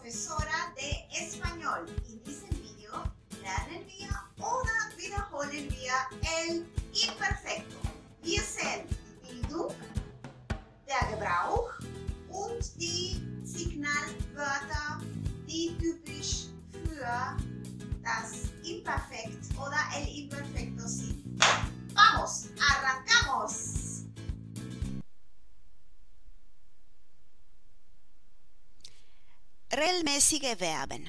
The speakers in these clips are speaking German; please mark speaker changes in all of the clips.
Speaker 1: Profesora de Español. In diesem Video lernen wir oder wiederholen wir el Imperfecto. Wir sehen die Bildung, der Gebrauch und die Signalwörter, die typisch für das Imperfekt oder el Imperfecto sind. Vamos, arrancamos!
Speaker 2: Regelmäßige Verben.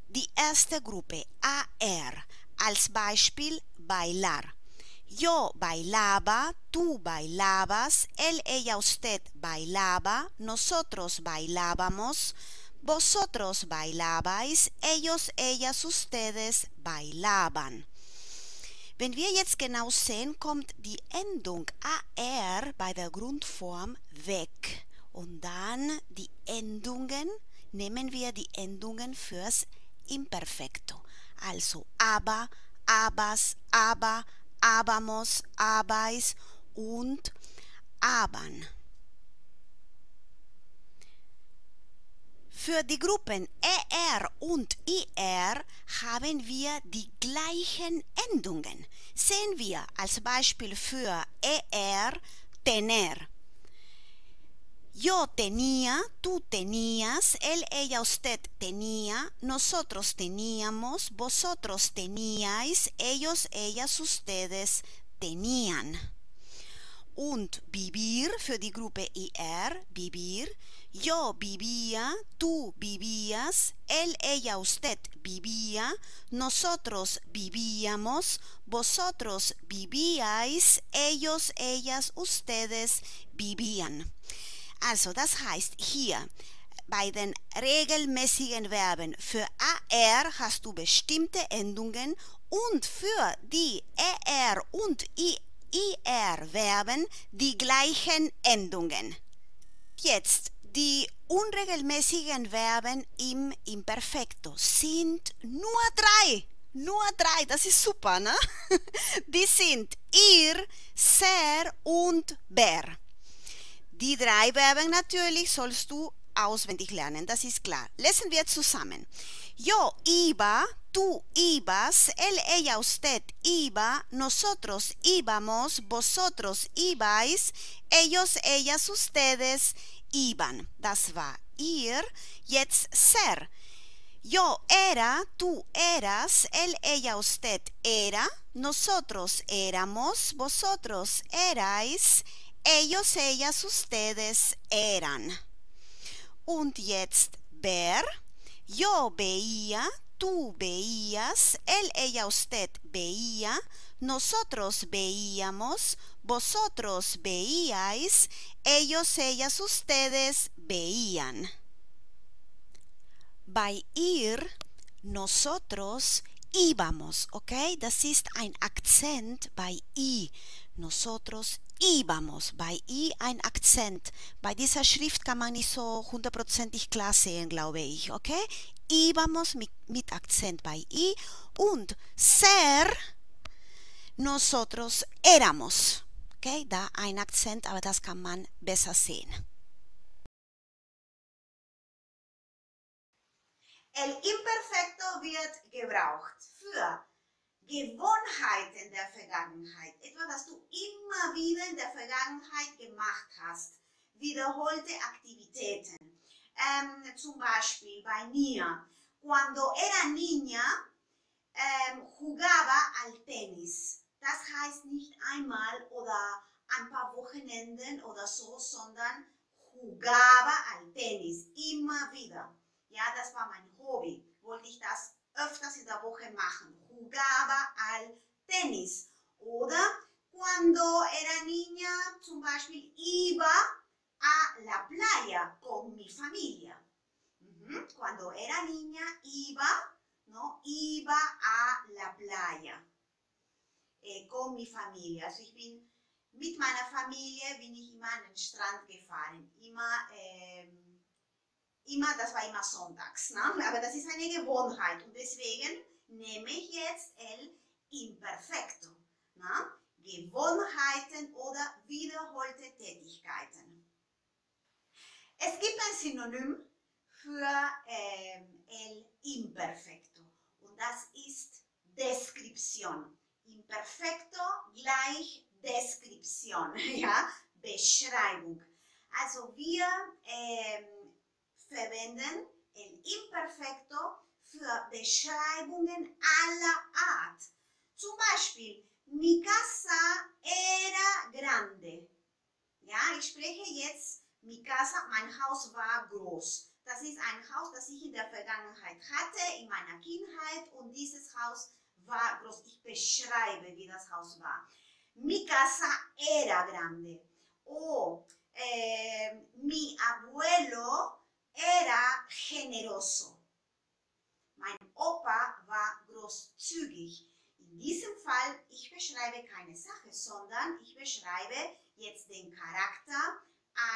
Speaker 2: Die erste Gruppe AR, als Beispiel bailar. Yo bailaba, tú bailabas, él, ella, usted bailaba, nosotros bailábamos, vosotros bailabais, ellos, ellas, ustedes bailaban. Wenn wir jetzt genau sehen, kommt die Endung AR bei der Grundform weg. Und dann die Endungen, nehmen wir die Endungen fürs Imperfekto. Also aber, abas, aber, abamos, abais und abern. Für die Gruppen ER und IR haben wir die gleichen Endungen. Sehen wir als Beispiel für ER tener. Yo tenía, tú tenías, él, ella, usted tenía, nosotros teníamos, vosotros teníais, ellos, ellas, ustedes tenían. Und vivir für die Gruppe IR, vivir. Yo vivía, tú vivías, él, ella, usted vivía, nosotros vivíamos, vosotros vivíais, ellos, ellas, ustedes vivían. Also, das heißt, hier bei den regelmäßigen Verben für AR hast du bestimmte Endungen und für die ER und IR-Verben die gleichen Endungen. Jetzt, die unregelmäßigen Verben im Imperfekto sind nur drei. Nur drei, das ist super, ne? Die sind ir, ser und ber. Die drei Verben natürlich sollst du auswendig lernen, das ist klar. Lesen wir zusammen. Yo iba, tú ibas, él, ella, usted iba, nosotros íbamos, vosotros ibais, ellos, ellas, ustedes iban. Das war ir, jetzt ser. Yo era, tú eras, él, ella, usted era, nosotros éramos, vosotros erais, ellos, ellas, ustedes eran. Und jetzt ber. Yo veía, tú veías, él, ella, usted veía, nosotros veíamos, vosotros veíais, ellos, ellas, ustedes veían. Bei ir, nosotros íbamos, okay? Das ist ein Akzent bei I. Nosotros íbamos. Bei I ein Akzent. Bei dieser Schrift kann man nicht so hundertprozentig klar sehen, glaube ich, okay? Íbamos mit Akzent bei I. Und ser, nosotros éramos. Okay? Da ein Akzent, aber das kann man besser sehen.
Speaker 1: El Imperfecto wird gebraucht für Gewohnheiten der Vergangenheit, etwas, das du immer wieder in der Vergangenheit gemacht hast, wiederholte Aktivitäten. Zum Beispiel bei mir, cuando era niña, jugaba al tenis. Das heißt nicht einmal oder ein paar Wochenenden oder so, sondern jugaba al tenis, immer wieder. Ja, das war mein Hobby, wollte ich das öfters in der Woche machen. Jugaba al tenis. Oder cuando era niña, zum Beispiel, iba a la playa con mi familia. Cuando era niña, iba, ¿no? Iba a la playa con mi familia. Also ich bin mit meiner Familie bin ich immer an den Strand gefahren. Das war immer sonntags, ne? Aber das ist eine Gewohnheit und deswegen nehme ich jetzt el Imperfecto. Ne? Gewohnheiten oder wiederholte Tätigkeiten. Es gibt ein Synonym für el imperfecto. Und das ist Deskription. Imperfecto gleich Deskription, ja, Beschreibung. Also wir verwenden el imperfecto für Beschreibungen aller Art. Zum Beispiel, mi casa era grande. Ja, ich spreche jetzt, mi casa, mein Haus war groß. Das ist ein Haus, das ich in der Vergangenheit hatte, in meiner Kindheit, und dieses Haus war groß. Ich beschreibe, wie das Haus war. Mi casa era grande. O mi abuelo era generoso. Mein Opa war großzügig. In diesem Fall, ich beschreibe keine Sache, sondern ich beschreibe jetzt den Charakter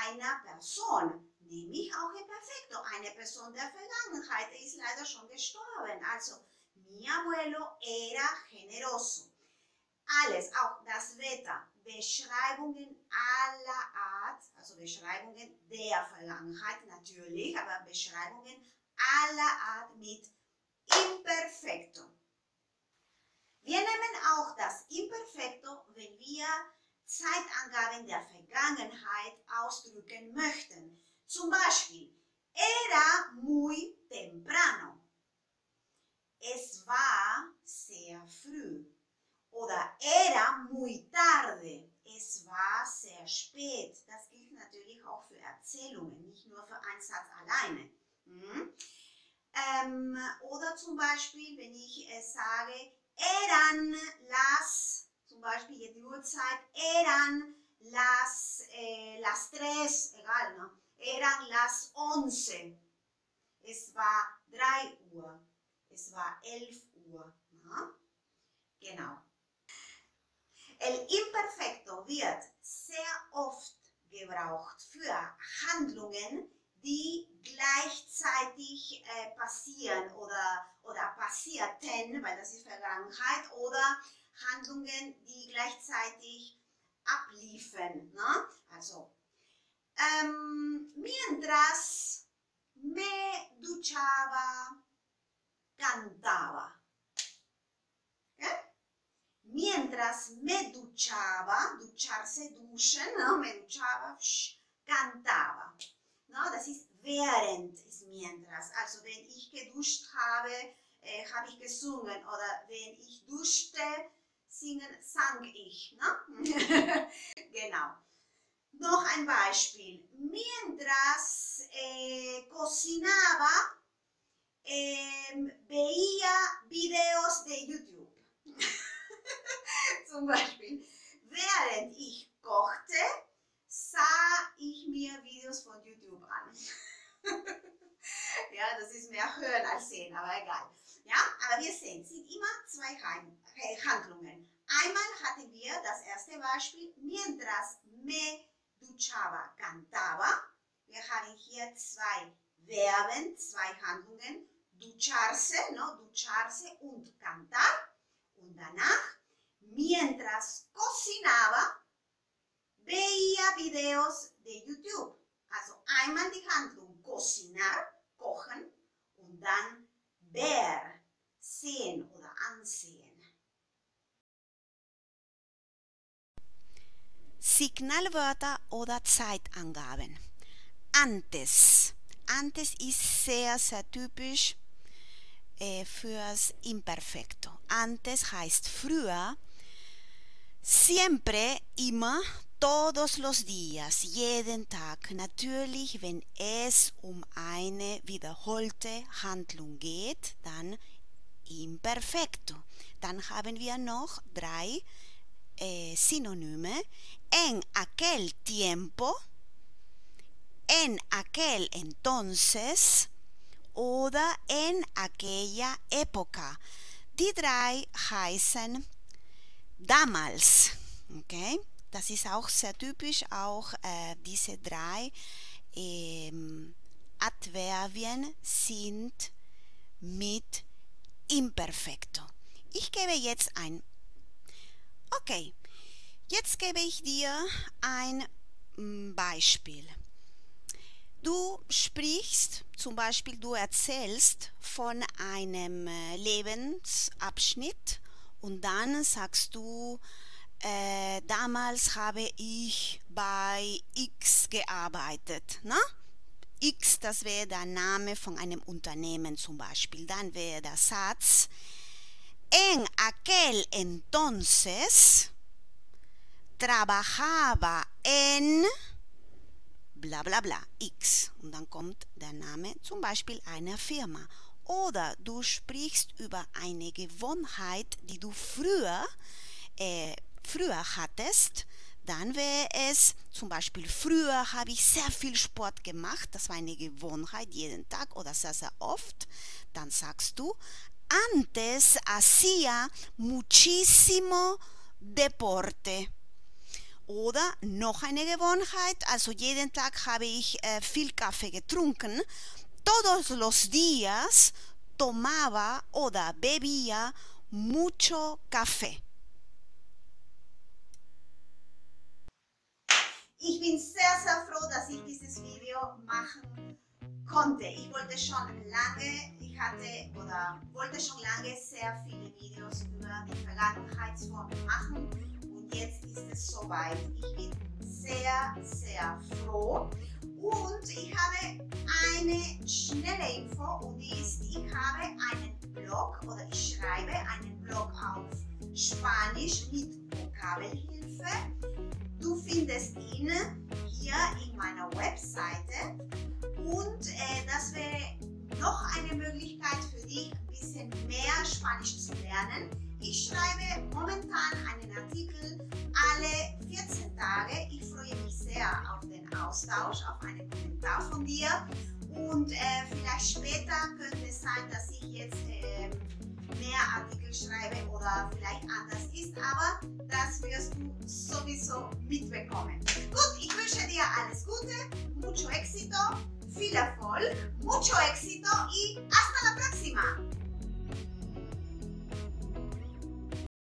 Speaker 1: einer Person, nämlich auch el perfecto, eine Person der Vergangenheit, der ist leider schon gestorben. Also, mi abuelo era generoso. Alles, auch das Wetter, Beschreibungen aller Art, also Beschreibungen der Vergangenheit natürlich, aber Beschreibungen aller Art mit Imperfecto. Wir nehmen auch das Imperfecto, wenn wir Zeitangaben der Vergangenheit ausdrücken möchten. Zum Beispiel, era muy temprano. Es war sehr früh. Oder era muy tarde. Es war sehr spät. Das gilt natürlich auch für Erzählungen, nicht nur für einen Satz alleine. Oder zum Beispiel, wenn ich sage, eran las, zum Beispiel die Uhrzeit, eran las 3, egal, ne? Eran las 11. Es war 3 Uhr. Es war 11 Uhr. Ne? Genau. El Imperfecto wird sehr oft gebraucht für Handlungen, die gleichzeitig passieren oder passierten, weil das ist Vergangenheit, oder Handlungen, die gleichzeitig abliefen. Ne? Also, mientras me duchaba, cantaba. ¿Okay? Mientras me duchaba, ducharse, duschen, ¿no? Me duchaba, cantaba. No, das ist während, ist mientras. Also wenn ich geduscht habe, habe ich gesungen. Oder wenn ich duschte, sang ich. Ne? Genau. Noch ein Beispiel. Mientras cocinaba, veía videos de YouTube. Zum Beispiel, während ich kochte, sah ich mir Videos von YouTube an. Ja, das ist mehr hören als sehen, aber egal. Ja, aber wir sehen, es sind immer zwei Handlungen. Einmal hatten wir das erste Beispiel, mientras me duchaba, cantaba. Wir haben hier zwei Verben, zwei Handlungen, ducharse, no, ducharse und cantar. Und danach, mientras cocinaba, veía videos de YouTube. Also einmal die Handlung cocinar, kochen, und dann ver, sehen oder ansehen.
Speaker 2: Signalwörter oder Zeitangaben. Antes. Antes ist sehr, sehr typisch fürs Imperfecto. Antes heißt früher. Siempre, immer, todos los días, jeden Tag. Natürlich, wenn es um eine wiederholte Handlung geht, dann Imperfecto. Dann haben wir noch 3 Synonyme. En aquel tiempo, en aquel entonces oder en aquella época. Die 3 heißen damals. Okay? Das ist auch sehr typisch, auch diese 3 Adverbien sind mit Imperfecto. Ich gebe jetzt ein. Okay, jetzt gebe ich dir ein Beispiel. Du sprichst, zum Beispiel du erzählst von einem Lebensabschnitt und dann sagst du, damals habe ich bei X gearbeitet. Ne? X, das wäre der Name von einem Unternehmen zum Beispiel. Dann wäre der Satz, en aquel entonces trabajaba en bla bla bla, X. Und dann kommt der Name zum Beispiel einer Firma. Oder du sprichst über eine Gewohnheit, die du früher hattest. Dann wäre es zum Beispiel, früher habe ich sehr viel Sport gemacht. Das war eine Gewohnheit, jeden Tag oder sehr, sehr oft. Dann sagst du, antes hacía muchísimo deporte. Oder noch eine Gewohnheit, also jeden Tag habe ich viel Kaffee getrunken. Todos los días tomaba oder bebía mucho café.
Speaker 1: Ich bin sehr, sehr froh, dass ich dieses Video machen konnte. Ich wollte schon lange, wollte schon lange sehr viele Videos über die Vergangenheitsformen machen. Und jetzt ist es soweit. Ich bin sehr, sehr froh. Und ich habe eine schnelle Info und die ist, ich habe einen Blog oder ich schreibe einen Blog auf Spanisch mit Vokabelhilfe. Du findest ihn hier in meiner Webseite und das wäre noch eine Möglichkeit für dich, ein bisschen mehr Spanisch zu lernen. Ich schreibe momentan einen Artikel alle 14 Tage. Ich freue mich sehr auf den Austausch, auf einen Kommentar von dir. Und vielleicht später könnte es sein, dass ich jetzt mehr Artikel schreibe oder vielleicht anders ist, aber das wirst du sowieso mitbekommen. Gut, ich wünsche dir alles Gute, mucho éxito, viel Erfolg.